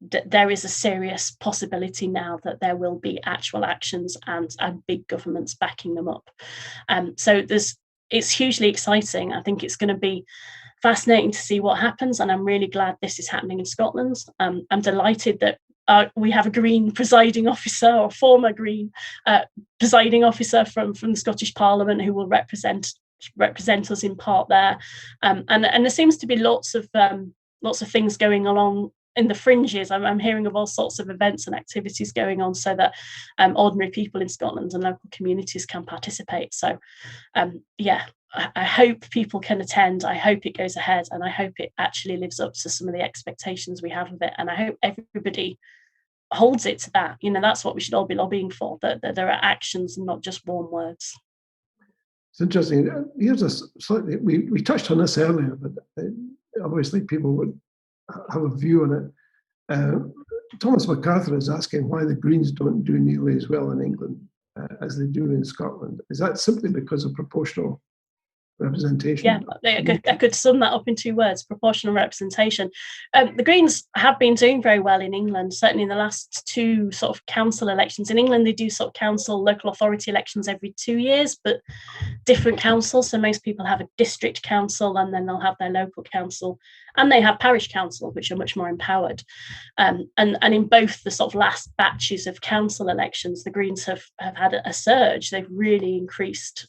there is a serious possibility now that there will be actual actions and big governments backing them up. So it's hugely exciting. I think it's going to be fascinating to see what happens, and I'm really glad this is happening in Scotland. I'm delighted that we have a Green presiding officer, or former Green presiding officer from the Scottish Parliament, who will represent us in part there. And there seems to be lots of things going along in the fringes. I'm hearing of all sorts of events and activities going on so that ordinary people in Scotland and local communities can participate. So I hope people can attend. I hope it goes ahead, and I hope it actually lives up to some of the expectations we have of it. And I hope everybody holds it to that. That's what we should all be lobbying for, that there are actions and not just warm words. It's interesting. Here's a slightly, we touched on this earlier, but obviously people would have a view on it. Thomas MacArthur is asking why the Greens don't do nearly as well in England as they do in Scotland. Is that simply because of proportional representation? Yeah, I could sum that up in 2 words: proportional representation. The Greens have been doing very well in England, certainly in the last 2 sort of council elections. In England, they do sort of council, local authority elections every 2 years, but different councils. So most people have a district council, and then they'll have their local council, and they have parish council, which are much more empowered. And in both the sort of last batches of council elections, the Greens have had a surge. They've really increased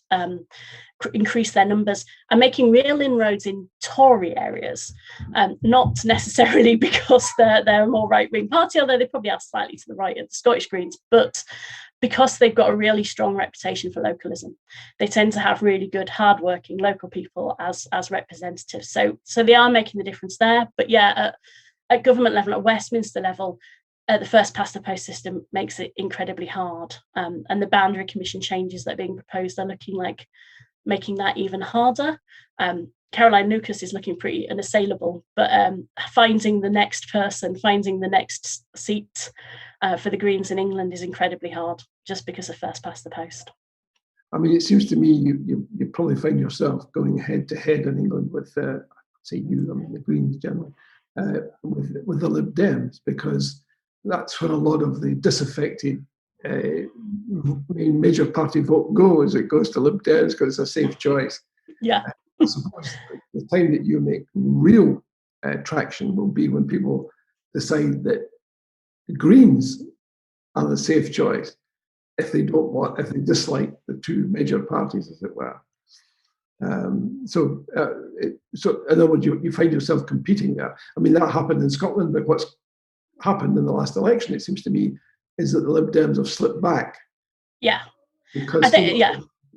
increase their numbers and making real inroads in Tory areas, not necessarily because they're a more right-wing party, although they probably are slightly to the right of the Scottish Greens, but because they've got a really strong reputation for localism. They tend to have really good, hardworking local people as representatives. So they are making the difference there. But yeah, at government level, at Westminster level, the first past the post system makes it incredibly hard. And the boundary commission changes that are being proposed are looking like making that even harder. Caroline Lucas is looking pretty unassailable, but finding the next person, finding the next seat for the Greens in England is incredibly hard, just because of first past the post. I mean, it seems to me you probably find yourself going head to head in England with, the Greens generally, with the Lib Dems, because that's where a lot of the disaffected major party vote goes. It goes to Lib Dems because it's a safe choice. Yeah. I suppose the time that you make real traction will be when people decide that the Greens are the safe choice if they dislike the two major parties, as it were. So in other words, you find yourself competing there. I mean, that happened in Scotland, but what's happened in the last election, it seems to me, is that the Lib Dems have slipped back. Yeah. Because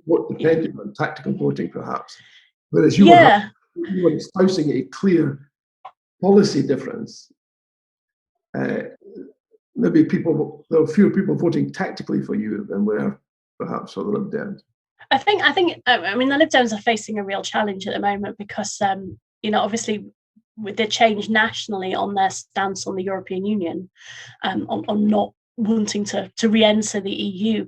what depended on tactical voting, perhaps. Whereas you were espousing a clear policy difference. Maybe there are fewer people voting tactically for you than were perhaps for the Lib Dems. I mean, the Lib Dems are facing a real challenge at the moment because, obviously, with the change nationally on their stance on the European Union, on not wanting to re-enter the EU,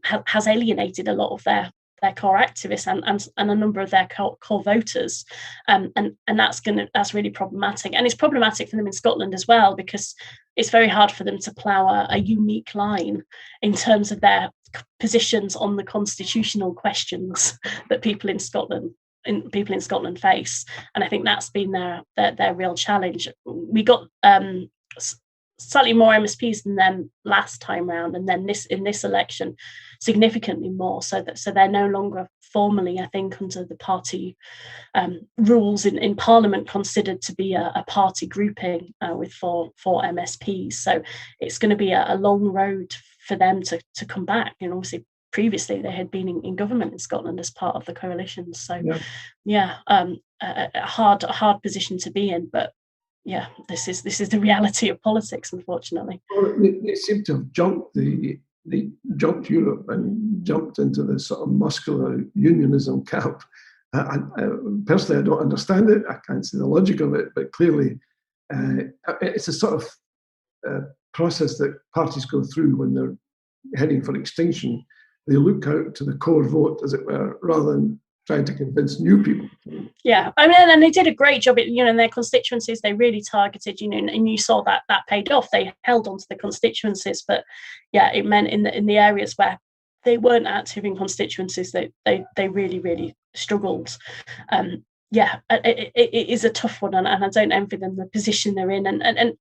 has alienated a lot of their core activists and a number of their core voters, and that's really problematic. And it's problematic for them in Scotland as well, because it's very hard for them to plough a unique line in terms of their positions on the constitutional questions that people in Scotland face. And I think that's been their real challenge. We got slightly more MSPs than them last time round, and then in this election significantly more, so they're no longer formally, I think, under the party rules in Parliament, considered to be a party grouping with four MSPs. So it's going to be a long road for them to come back. And obviously previously they had been in government in Scotland as part of the coalition. So a hard position to be in, but yeah, this is the reality of politics, unfortunately. Well, they seem to have they jumped Europe and jumped into this sort of muscular unionism camp. Personally, I don't understand it. I can't see the logic of it, but clearly it's a sort of process that parties go through when they're heading for extinction. They look out to the core vote, as it were, rather than trying to convince new people. Yeah, I mean, and they did a great job. In their constituencies, they really targeted. And you saw that paid off. They held on to the constituencies, but yeah, it meant in the areas where they weren't active in constituencies, they really, really struggled. It is a tough one, and I don't envy them the position they're in. And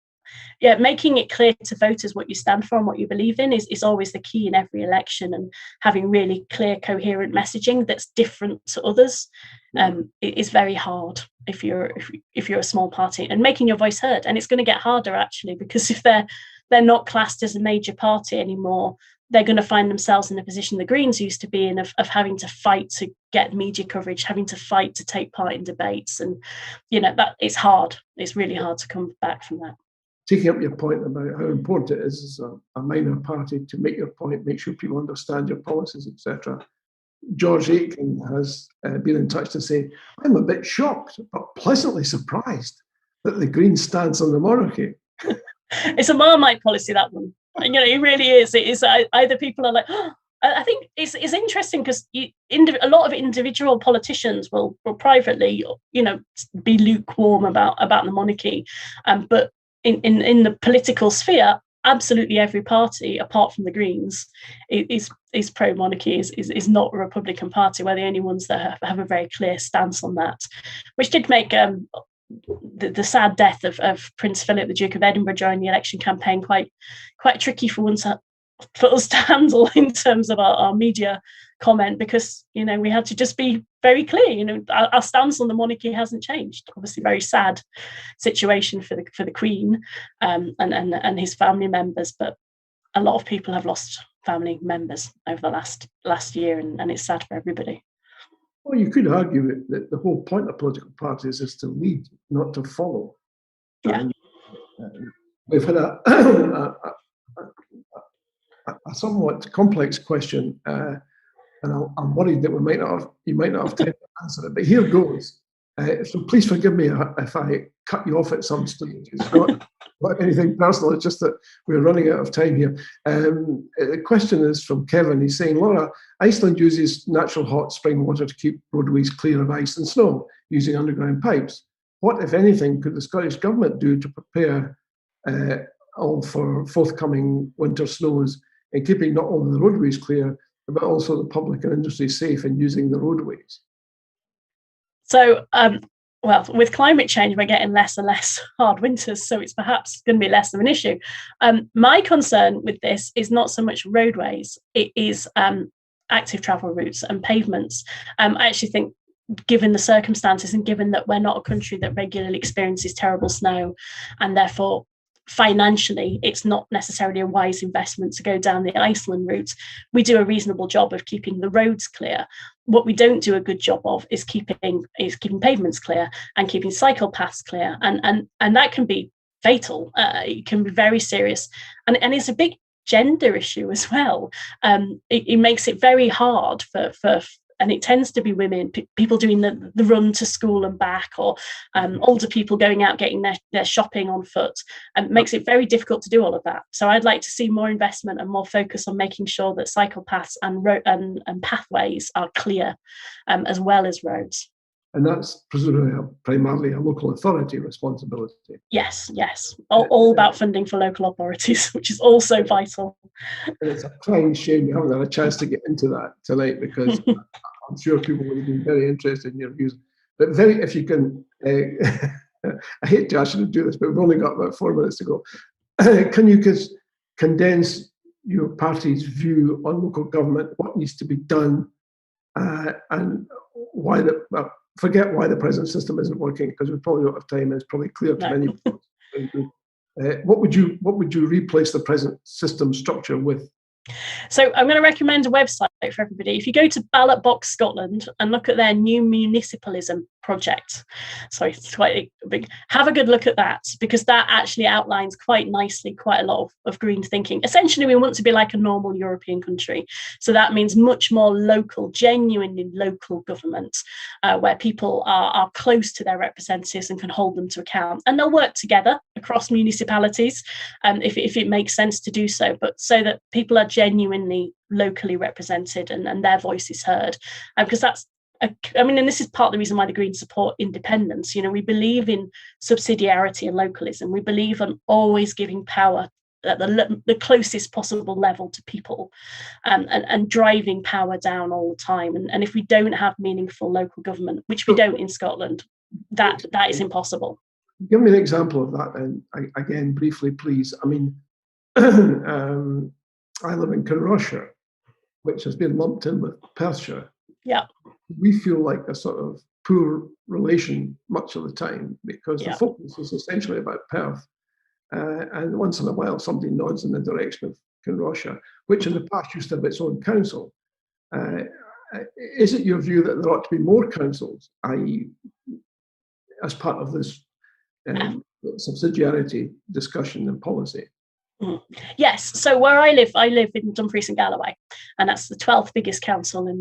yeah, making it clear to voters what you stand for and what you believe in is always the key in every election, and having really clear, coherent messaging that's different to others is very hard if you're a small party, and making your voice heard. And it's going to get harder, actually, because if they're not classed as a major party anymore, they're going to find themselves in a position the Greens used to be in, of having to fight to get media coverage, having to fight to take part in debates. And that it's hard. It's really hard to come back from that. Taking up your point about how important it is as a minor party to make your point, make sure people understand your policies, etc. George Aitken has been in touch to say, I'm a bit shocked, but pleasantly surprised that the Greens stance on the monarchy. It's a Marmite policy, that one. And, it really is. It is either people are like, oh, I think it's interesting because a lot of individual politicians will privately, be lukewarm about the monarchy, but in the political sphere, absolutely every party, apart from the Greens, is pro-monarchy, is not a Republican Party. We're the only ones that have a very clear stance on that, which did make the sad death of Prince Philip, the Duke of Edinburgh, during the election campaign quite tricky for us to handle in terms of our media comment, because we had to just be very clear. Our stance on the monarchy hasn't changed. Obviously, very sad situation for the Queen and his family members, but a lot of people have lost family members over the last year, and it's sad for everybody. Well, you could argue that the whole point of political parties is to lead, not to follow. Yeah. We've had a somewhat complex question, and I'm worried that you might not have time to answer it, but here goes. So please forgive me if I cut you off at some stage. It's not anything personal, it's just that we're running out of time here. The question is from Kevin. He's saying, Laura, Iceland uses natural hot spring water to keep roadways clear of ice and snow using underground pipes. What, if anything, could the Scottish Government do to prepare all for forthcoming winter snows and keeping not only the roadways clear, but also the public and industry safe in using the roadways? So, well, with climate change, we're getting less and less hard winters, so it's perhaps going to be less of an issue. My concern with this is not so much roadways, it is active travel routes and pavements. I actually think, given the circumstances and given that we're not a country that regularly experiences terrible snow, and therefore financially it's not necessarily a wise investment to go down the Iceland route, we do a reasonable job of keeping the roads clear. What we don't do a good job of is keeping pavements clear and keeping cycle paths clear, and that can be fatal. It can be very serious, and it's a big gender issue as well. It makes it very hard for and it tends to be women, people doing the run to school and back, or older people going out getting their shopping on foot, and makes it very difficult to do all of that. So I'd like to see more investment and more focus on making sure that cycle paths and pathways are clear, as well as roads. And that's presumably primarily a local authority responsibility. Yes. All about funding for local authorities, which is also vital. And it's a crying shame you haven't had a chance to get into that tonight, because I'm sure people would have been very interested in your views. But if you can, I hate to ask you to do this, but we've only got about 4 minutes to go. Can you condense your party's view on local government, what needs to be done, and why forget why the present system isn't working, because we probably don't have time, and it's probably clear to many people. What would you replace the present system structure with? So I'm going to recommend a website for everybody. If you go to Ballot Box Scotland and look at their new municipalism project, sorry, it's quite big, have a good look at that, because that actually outlines quite nicely quite a lot of green thinking. Essentially, we want to be like a normal European country. So that means much more local, genuinely local government, where people are close to their representatives and can hold them to account. And they'll work together across municipalities if it makes sense to do so, but so that people are genuinely locally represented and their voice is heard, because and this is part of the reason why the Greens support independence. We believe in subsidiarity and localism. We believe in always giving power at the closest possible level to people, and driving power down all the time. And if we don't have meaningful local government, which we don't in Scotland, that is impossible. Give me an example of that, and again, briefly, please. I mean, I live in Kinrossshire, which has been lumped in with Perthshire. Yeah. We feel like a sort of poor relation much of the time, because the focus is essentially about Perth. And once in a while, somebody nods in the direction of Kinrossshire, which in the past used to have its own council. Is it your view that there ought to be more councils, i.e., as part of this subsidiarity discussion and policy? Yes. So where I live in Dumfries and Galloway, and that's the 12th biggest council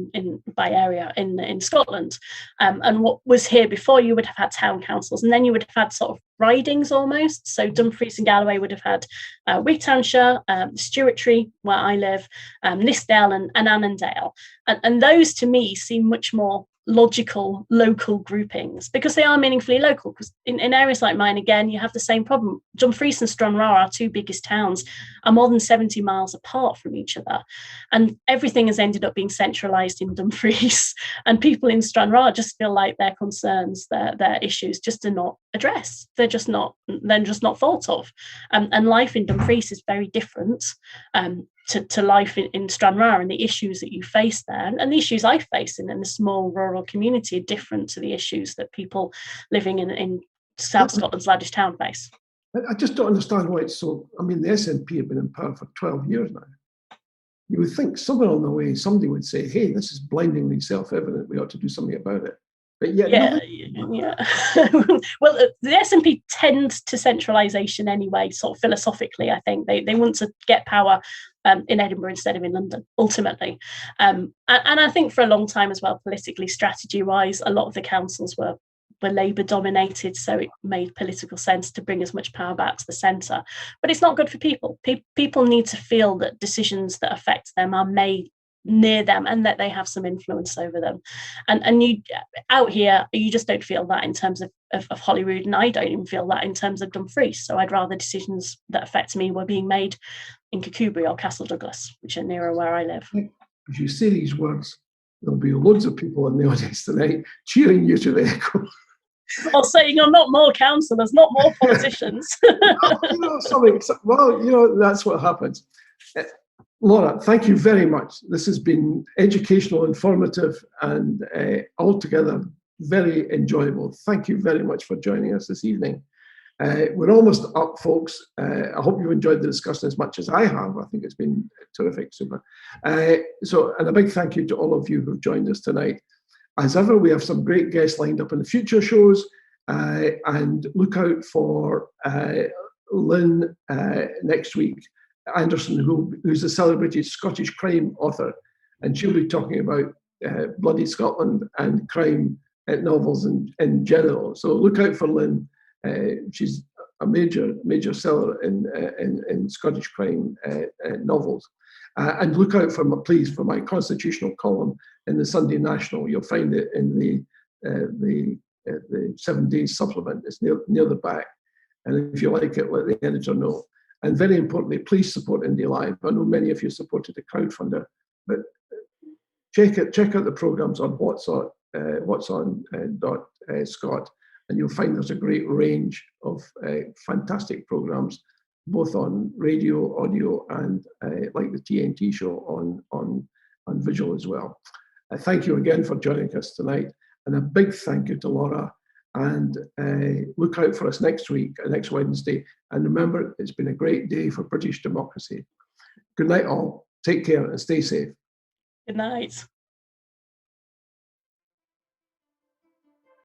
by area in Scotland. And what was here before, you would have had town councils, and then you would have had sort of ridings almost. So Dumfries and Galloway would have had Wigtownshire, Stewartry, where I live, Nithsdale and Annandale. And those to me seem much more logical local groupings, because they are meaningfully local. Because in areas like mine, again, you have the same problem. Dumfries and Stranraer, our two biggest towns, are more than 70 miles apart from each other, and everything has ended up being centralised in Dumfries, and people in Stranraer just feel like their concerns, their issues just are not addressed. They're just not thought of, and life in Dumfries is very different to life in Stranraer and the issues that you face there, and the issues I face in a small rural community are different to the issues that people living in South Scotland's largest town face. I just don't understand why it's so. I mean, the SNP have been in power for 12 years now. You would think somewhere on the way somebody would say, hey, this is blindingly self-evident, we ought to do something about it. But yet, well, the SNP tends to centralisation anyway, sort of philosophically. I think they want to get power in Edinburgh instead of in London, ultimately. And I think for a long time as well, politically, strategy-wise, a lot of the councils were Labour dominated, so it made political sense to bring as much power back to the centre. But it's not good for people. People need to feel that decisions that affect them are made near them and that they have some influence over them. And you out here, you just don't feel that in terms of Hollyrood, and I don't even feel that in terms of Dumfries. So I'd rather decisions that affect me were being made in Kirkcudbright or Castle Douglas, which are nearer where I live. If you say these words, there'll be loads of people in the audience tonight cheering you to the echo. Or saying, "I'm not more councillors, not more politicians." Well, that's what happens. Laura, thank you very much. This has been educational, informative, and altogether very enjoyable. Thank you very much for joining us this evening. We're almost up, folks. I hope you enjoyed the discussion as much as I have. I think it's been terrific, super. And a big thank you to all of you who've joined us tonight. As ever, we have some great guests lined up in the future shows, and look out for Lynn next week, Anderson, who's a celebrated Scottish crime author, and she'll be talking about bloody Scotland and crime novels in general. So look out for Lynn. She's a major seller in Scottish crime novels. And look out please for my constitutional column in the Sunday National. You'll find it in the 7 days supplement. It's near the back. And if you like it, let the editor know. And very importantly, please support Indie Live. I know many of you supported the crowdfunder, but check out the programs on what's on Scott, and you'll find there's a great range of fantastic programs, both on radio, audio, and like the TNT show on visual as well. Thank you again for joining us tonight, and a big thank you to Laura. And look out for us next week, next Wednesday. And remember, it's been a great day for British democracy. Good night, all. Take care and stay safe. Good night.